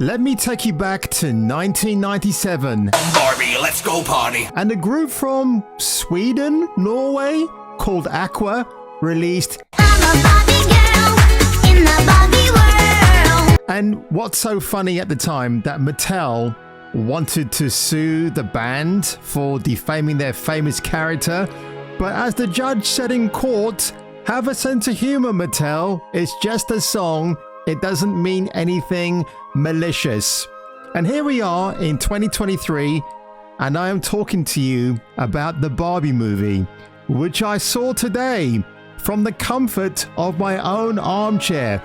Let me take you back to 1997. Barbie, let's go party. And a group from Sweden, Norway, called Aqua, released I'm a Barbie girl in the Barbie world. And what's so funny at the time that Mattel wanted to sue the band for defaming their famous character, but as the judge said in court, have a sense of humor, Mattel. It's just a song. It doesn't mean anything malicious. And here we are in 2023, and I am talking to you about the Barbie movie, which I saw today from the comfort of my own armchair.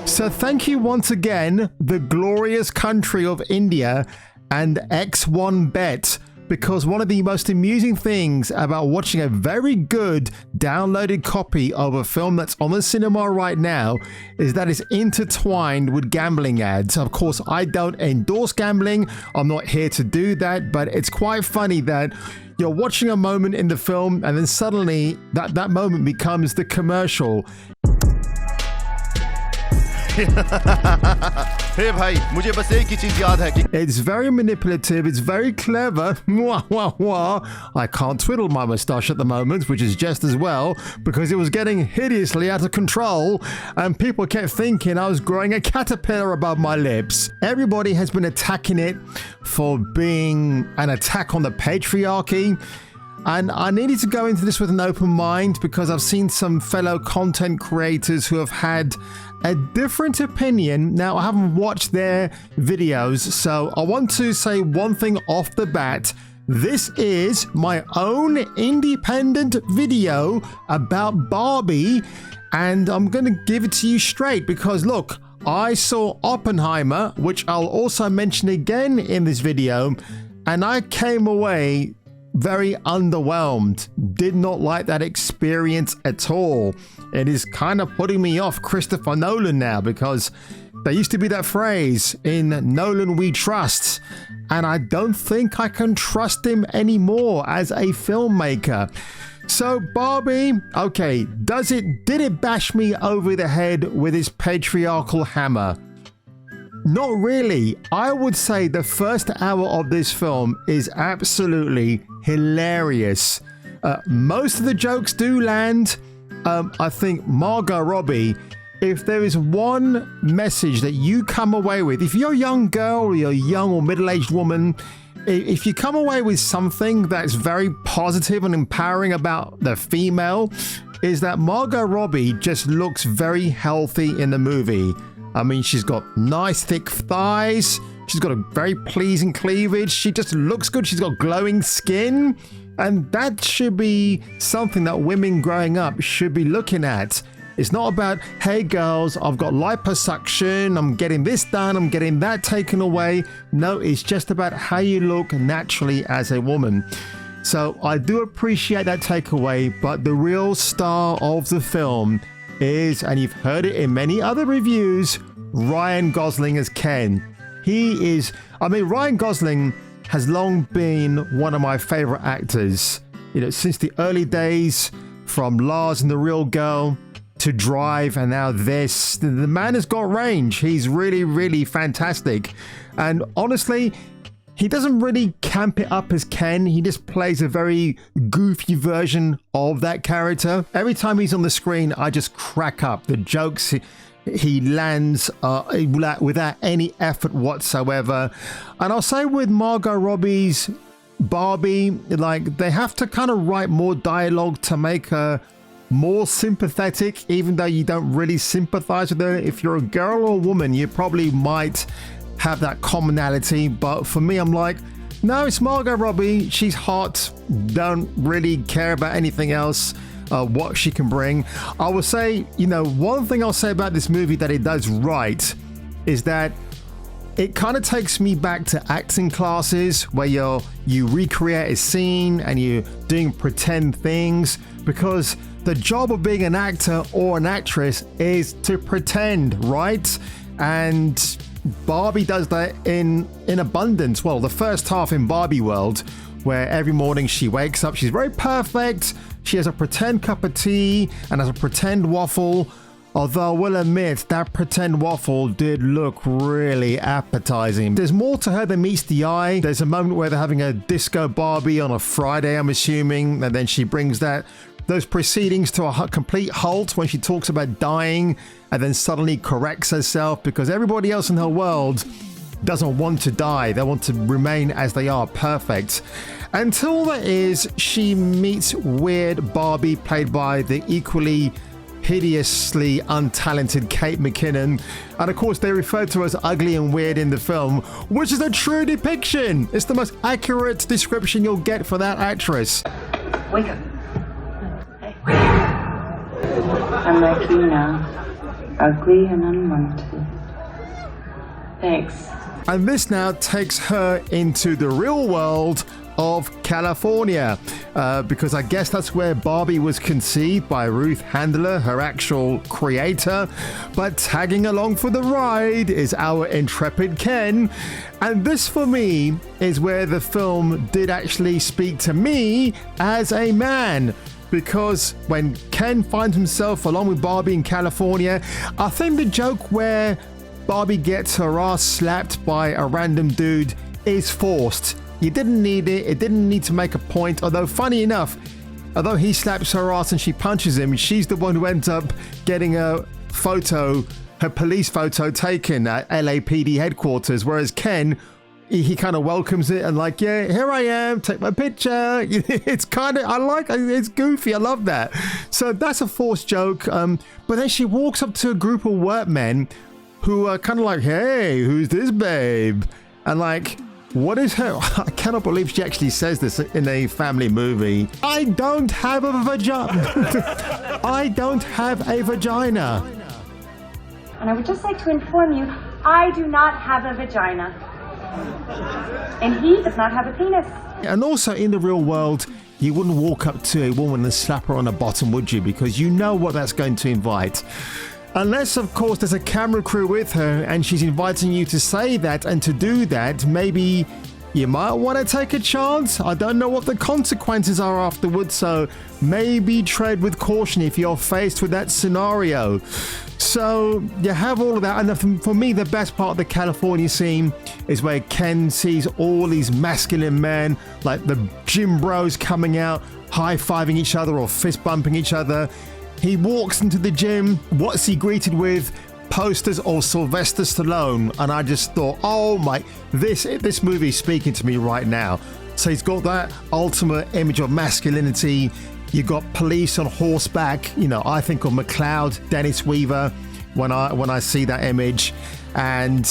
So thank you once again, the glorious country of India and X1Bet, because one of the most amusing things about watching a very good downloaded copy of a film that's on the cinema right now is that it's intertwined with gambling ads. Of course, I don't endorse gambling. I'm not here to do that, but it's quite funny that you're watching a moment in the film and then suddenly that moment becomes the commercial. Hey भाई, मुझे बस एक ही चीज याद है कि It's very manipulative, it's very clever. I can't twiddle my mustache at the moment, which is just as well, because it was getting hideously out of control and people kept thinking I was growing a caterpillar above my lips. Everybody has been attacking it for being an attack on the patriarchy. And I needed to go into this with an open mind because I've seen some fellow content creators who have had a different opinion. Now, I haven't watched their videos, so I want to say one thing off the bat. This is my own independent video about Barbie, and I'm going to give it to you straight because look, I saw Oppenheimer, which I'll also mention again in this video, and I came away very underwhelmed. Did not like that experience at all. It is kind of putting me off Christopher Nolan now because there used to be that phrase, in Nolan we trust, and I don't think I can trust him anymore as a filmmaker. So Barbie, okay, did it bash me over the head with his patriarchal hammer? Not really. I would say the first hour of this film is absolutely hilarious. Most of the jokes do land. I think Margot Robbie, if there is one message that you come away with, if you're a young girl or you're a young or middle-aged woman, if you come away with something that's very positive and empowering about the female, is that Margot Robbie just looks very healthy in the movie. I mean, she's got nice thick thighs. She's got a very pleasing cleavage. She just looks good. She's got glowing skin. And that should be something that women growing up should be looking at. It's not about, hey girls, I've got liposuction, I'm getting this done, I'm getting that taken away. No, it's just about how you look naturally as a woman. So I do appreciate that takeaway, but the real star of the film is, and you've heard it in many other reviews, Ryan Gosling as Ken. Ryan Gosling has long been one of my favorite actors. You know, since the early days, from Lars and the Real Girl to Drive, and now this. The man has got range. He's really, really fantastic. And honestly, he doesn't really camp it up as Ken. He just plays a very goofy version of that character. Every time he's on the screen, I just crack up. The jokes he lands without any effort whatsoever. And I'll say with Margot Robbie's Barbie, like, they have to kind of write more dialogue to make her more sympathetic, even though you don't really sympathize with her. If you're a girl or a woman, you probably might have that commonality, but for me, I'm like, no, it's Margot Robbie. She's hot. Don't really care about anything else. What she can bring. I will say, one thing I'll say about this movie that it does right is that it kind of takes me back to acting classes where you recreate a scene and you're doing pretend things, because the job of being an actor or an actress is to pretend, right? And Barbie does that in abundance. Well, the first half in Barbie world, where every morning she wakes up, she's very perfect. She has a pretend cup of tea and has a pretend waffle. Although I will admit that pretend waffle did look really appetizing. There's more to her than meets the eye. There's a moment where they're having a disco Barbie on a Friday, I'm assuming, and then she brings those proceedings to a complete halt when she talks about dying and then suddenly corrects herself because everybody else in her world doesn't want to die. They want to remain as they are, perfect. Until that is, she meets weird Barbie, played by the equally hideously untalented Kate McKinnon, and of course they refer to her as ugly and weird in the film, which is a true depiction. It's the most accurate description you'll get for that actress. Wake up. Hey. I'm like you now, ugly and unwanted. Thanks. And this now takes her into the real world of California, because I guess that's where Barbie was conceived, by Ruth Handler, her actual creator. But tagging along for the ride is our intrepid Ken. And this, for me, is where the film did actually speak to me as a man. Because when Ken finds himself along with Barbie in California, I think the joke where Barbie gets her ass slapped by a random dude is forced. You didn't need it. It didn't need to make a point. Although, funny enough, although he slaps her ass and she punches him, she's the one who ends up getting a photo, her police photo taken at LAPD headquarters. Whereas Ken, he kind of welcomes it and like, yeah, here I am, take my picture. It's kind of, it's goofy. I love that. So that's a forced joke. But then she walks up to a group of workmen who are kind of like, hey, who's this babe? And like, what is her? I cannot believe she actually says this in a family movie. I don't have a vagina. I don't have a vagina. And I would just like to inform you, I do not have a vagina. And he does not have a penis. And also in the real world, you wouldn't walk up to a woman and slap her on the bottom, would you? Because you know what that's going to invite. Unless, of course, there's a camera crew with her and she's inviting you to say that and to do that, maybe you might want to take a chance. I don't know what the consequences are afterwards, so maybe tread with caution if you're faced with that scenario. So you have all of that, and for me, the best part of the California scene is where Ken sees all these masculine men, like the gym bros coming out, high-fiving each other or fist-bumping each other. He walks into the gym. What's he greeted with? Posters of Sylvester Stallone. And I just thought, oh my, this movie is speaking to me right now. So he's got that ultimate image of masculinity. You got police on horseback. You know, I think of McCloud, Dennis Weaver, when I see that image. And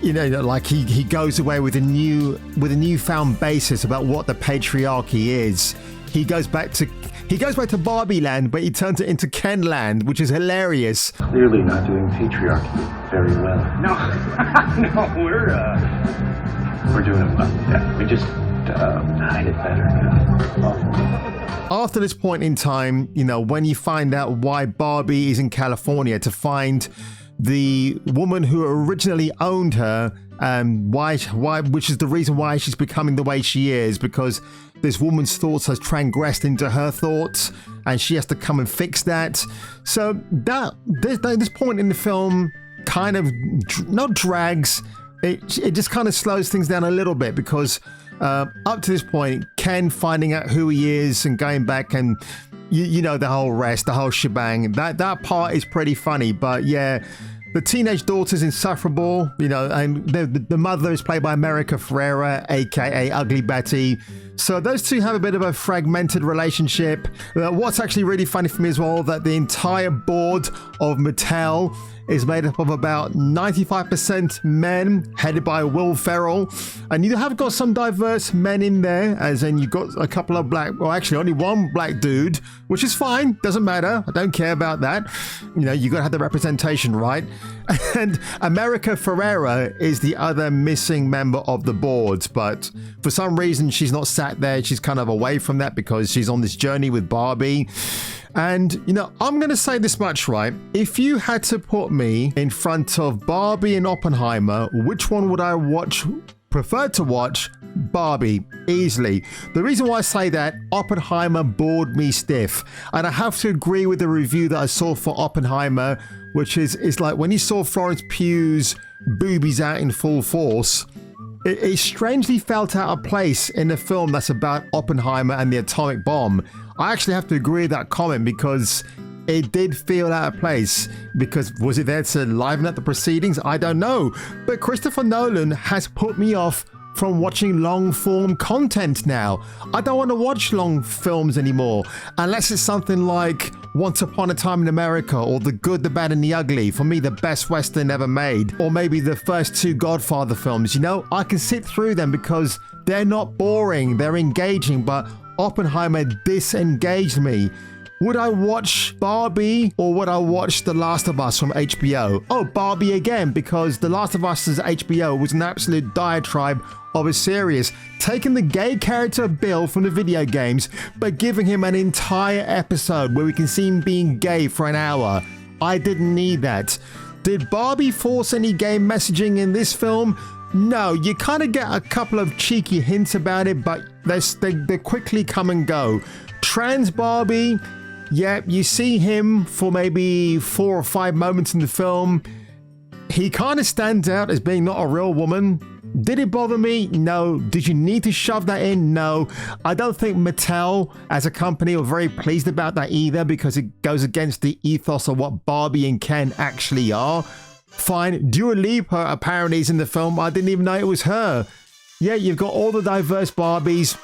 you know, like he goes away with a newfound basis about what the patriarchy is. He goes back to Barbie land, but he turns it into Ken land, which is hilarious. Clearly not doing patriarchy very well. No, no, We're doing it well. Yeah, we just hide it better. After this point in time, you know, when you find out why Barbie is in California, to find the woman who originally owned her, why, which is the reason why she's becoming the way she is, because this woman's thoughts has transgressed into her thoughts, and she has to come and fix that. So this point in the film kind of not drags. It just kind of slows things down a little bit, because up to this point, Ken finding out who he is and going back and you know the whole rest, the whole shebang. That part is pretty funny, but yeah. The teenage daughter's insufferable, you know, and the mother is played by America Ferrera, aka Ugly Betty. So those two have a bit of a fragmented relationship. What's actually really funny for me as well, that the entire board of Mattel is made up of about 95% men, headed by Will Ferrell. And you have got some diverse men in there, as in you've got a couple of black, well, actually only one black dude, which is fine, doesn't matter. I don't care about that. You know, you got to have the representation, right? And America Ferrera is the other missing member of the board, but for some reason she's not sat there. She's kind of away from that because she's on this journey with Barbie. And, you know, I'm going to say this much, right? If you had to put me in front of Barbie and Oppenheimer, which one would I prefer to watch? Barbie, easily. The reason why I say that, Oppenheimer bored me stiff. And I have to agree with the review that I saw for Oppenheimer, which is like when you saw Florence Pugh's boobies out in full force, it strangely felt out of place in a film that's about Oppenheimer and the atomic bomb. I actually have to agree with that comment because it did feel out of place. Because was it there to liven up the proceedings? I don't know. But Christopher Nolan has put me off from watching long form content now. I don't want to watch long films anymore unless it's something like Once Upon a Time in America or The Good, the Bad and the Ugly, for me the best Western ever made, or maybe the first two Godfather films. You know, I can sit through them because they're not boring, they're engaging, but Oppenheimer disengaged me. Would I watch Barbie or would I watch The Last of Us from HBO? Oh, Barbie again, because The Last of Us as HBO was an absolute diatribe of a series, taking the gay character Bill from the video games, but giving him an entire episode where we can see him being gay for an hour. I didn't need that. Did Barbie force any gay messaging in this film? No, you kind of get a couple of cheeky hints about it, but they quickly come and go. Trans Barbie, yeah, you see him for maybe 4 or 5 moments in the film. He kind of stands out as being not a real woman. Did it bother me? No. Did you need to shove that in? No. I don't think Mattel as a company were very pleased about that either because it goes against the ethos of what Barbie and Ken actually are. Fine. Dua Lipa apparently is in the film. I didn't even know it was her. Yeah, you've got all the diverse Barbies.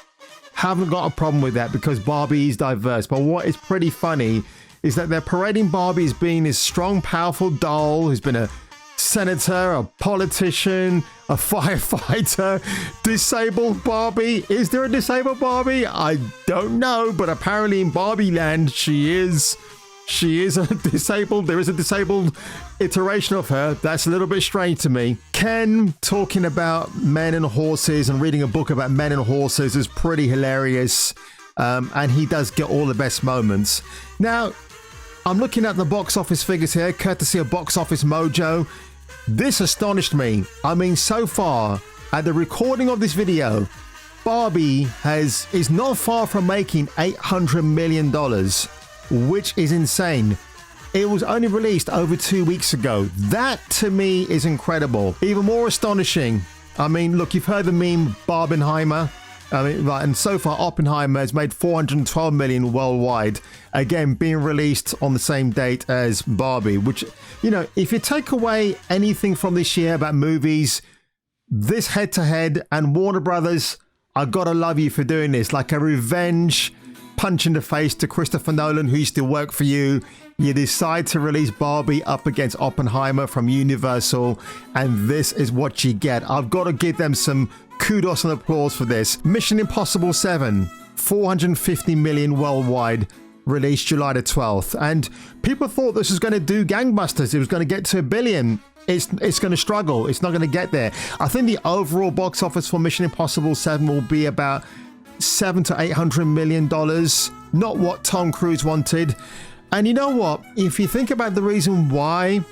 Haven't got a problem with that because Barbie is diverse. But what is pretty funny is that they're parading Barbie as being this strong, powerful doll who's been a senator, a politician, a firefighter, disabled Barbie. Is there a disabled Barbie? I don't know, but apparently in Barbie land she is a disabled. There is a disabled iteration of her. That's a little bit strange to me. Ken talking about men and horses and reading a book about men and horses is pretty hilarious, and he does get all the best moments. Now, I'm looking at the box office figures here, courtesy of Box Office Mojo. This astonished me. I mean, so far, at the recording of this video, Barbie is not far from making $800 million, which is insane. It was only released over 2 weeks ago. That, to me, is incredible. Even more astonishing. I mean, look, you've heard the meme Barbenheimer. I mean, right, and so far, Oppenheimer has made $412 million worldwide. Again, being released on the same date as Barbie, which, you know, if you take away anything from this year about movies, this head-to-head and Warner Brothers, I gotta love you for doing this. Like a revenge punch in the face to Christopher Nolan, who used to work for you. You decide to release Barbie up against Oppenheimer from Universal, and this is what you get. I've got to give them some kudos and applause for this. Mission Impossible 7, $450 million worldwide, released July the 12th. And people thought this was going to do gangbusters. It was going to get to $1 billion. It's going to struggle. It's not going to get there. I think the overall box office for Mission Impossible 7 will be about $700 to $800 million. Not what Tom Cruise wanted. And you know what? If you think about the reason why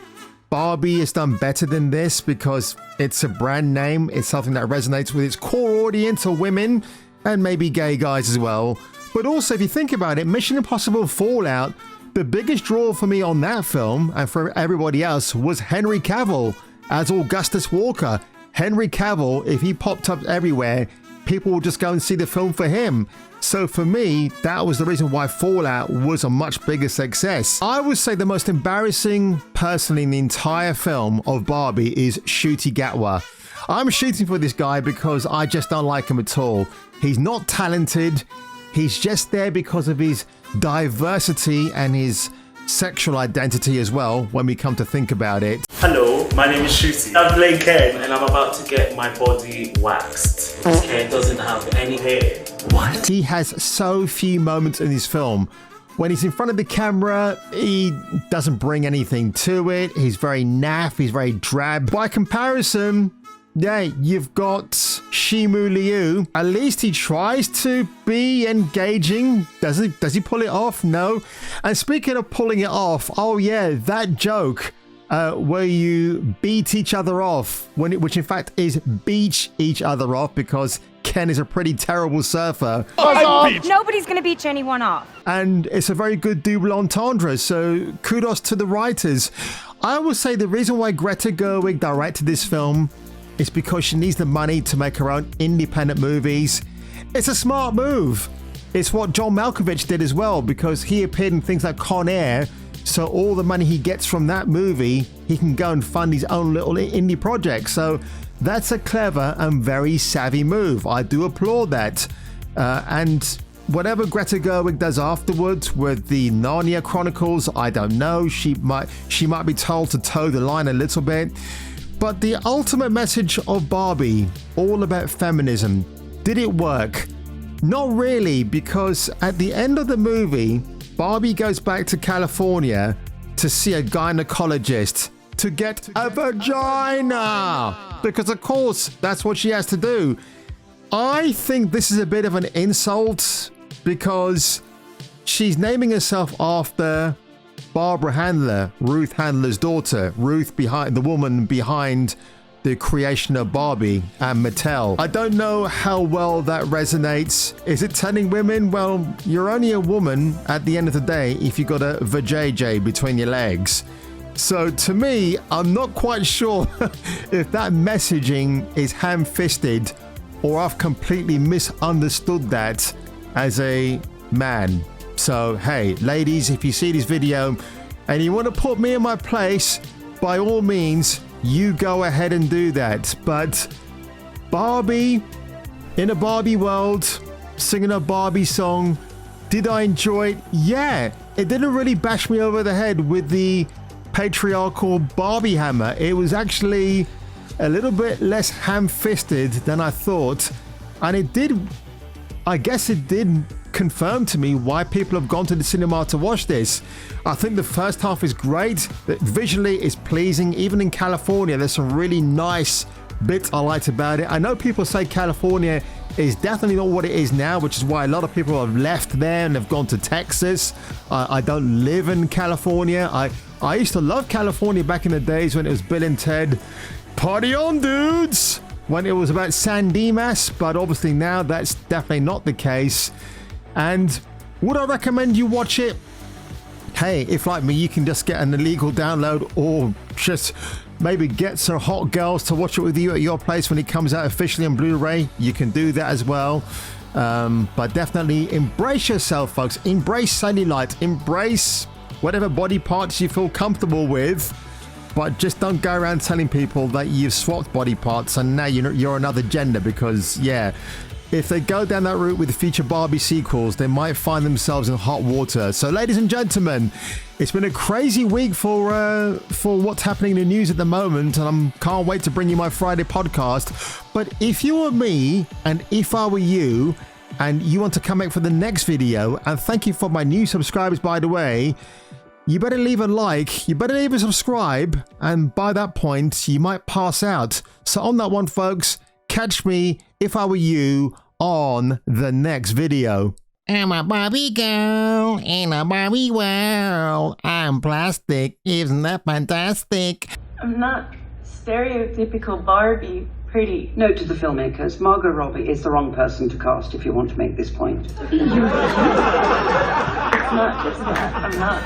Barbie has done better than this, because it's a brand name, it's something that resonates with its core audience of women and maybe gay guys as well. But also, if you think about it, Mission Impossible Fallout, the biggest draw for me on that film and for everybody else was Henry Cavill as Augustus Walker. Henry Cavill, if he popped up everywhere, people will just go and see the film for him. So for me, that was the reason why Fallout was a much bigger success. I would say the most embarrassing person in the entire film of Barbie is Ncuti Gatwa. I'm shooting for this guy because I just don't like him at all. He's not talented. He's just there because of his diversity and his sexual identity as well, when we come to think about it. Hello, my name is Ncuti. I'm playing Ken and I'm about to get my body waxed. Ken doesn't have any hair. What? He has so few moments in this film When he's in front of the camera, he doesn't bring anything to it. He's very naff, he's very drab. By comparison, yeah, you've got Shimu Liu. At least he tries to be engaging. Does he pull it off? No. And speaking of pulling it off, oh yeah, that joke where you beat each other off, which in fact is beach each other off, because Ken is a pretty terrible surfer. Nobody's gonna beach anyone off. And it's a very good double entendre, so kudos to the writers. I will say the reason why Greta Gerwig directed this film is because she needs the money to make her own independent movies. It's a smart move. It's what John Malkovich did as well, because he appeared in things like Con Air, so all the money he gets from that movie, he can go and fund his own little indie project. So that's a clever and very savvy move. I do applaud that. And whatever Greta Gerwig does afterwards with the Narnia Chronicles, I don't know. She might be told to toe the line a little bit. But the ultimate message of Barbie, all about feminism, did it work? Not really, because at the end of the movie, Barbie goes back to California to see a gynecologist to get a vagina, because of course that's what she has to do. I think this is a bit of an insult, because she's naming herself after Barbara Handler, Ruth Handler's daughter, the woman behind the creation of Barbie and Mattel. I don't know how well that resonates. Is it telling women, well, you're only a woman at the end of the day if you got a vajayjay between your legs? So to me, I'm not quite sure if that messaging is ham-fisted or I've completely misunderstood that as a man. So hey, ladies, if you see this video and you want to put me in my place, by all means, you go ahead and do that. But Barbie, in a Barbie world, singing a Barbie song, did I enjoy it? Yeah, it didn't really bash me over the head with the patriarchal Barbie hammer. It was actually a little bit less ham-fisted than I thought. And it did, I guess it did confirm to me why people have gone to the cinema to watch this. I think the first half is great. Visually it's pleasing. Even in California, there's some really nice bits I liked about it. I know people say California is definitely not what it is now, which is why a lot of people have left there and have gone to Texas. I don't live in California. I used to love California back in the days when it was Bill and Ted Party On Dudes, when it was about San Dimas, but obviously now that's definitely not the case. And would I recommend you watch it? Hey, if like me, you can just get an illegal download or just maybe get some hot girls to watch it with you at your place when it comes out officially on Blu-ray, you can do that as well. But definitely embrace yourself, folks. Embrace cellulite. Embrace whatever body parts you feel comfortable with. But just don't go around telling people that you've swapped body parts and now you're another gender, because, yeah, if they go down that route with the future Barbie sequels, they might find themselves in hot water. So, ladies and gentlemen, it's been a crazy week for what's happening in the news at the moment, and I can't wait to bring you my Friday podcast. But if you were me, and if I were you, and you want to come back for the next video, and thank you for my new subscribers, by the way, you better leave a like, you better leave a subscribe, and by that point, you might pass out. So on that one, folks, catch me, if I were you, on the next video. I'm a Barbie girl in a Barbie world. I'm plastic, isn't that fantastic? I'm not stereotypical Barbie pretty. Note to the filmmakers, Margot Robbie is the wrong person to cast if you want to make this point. It's not just that. I'm not.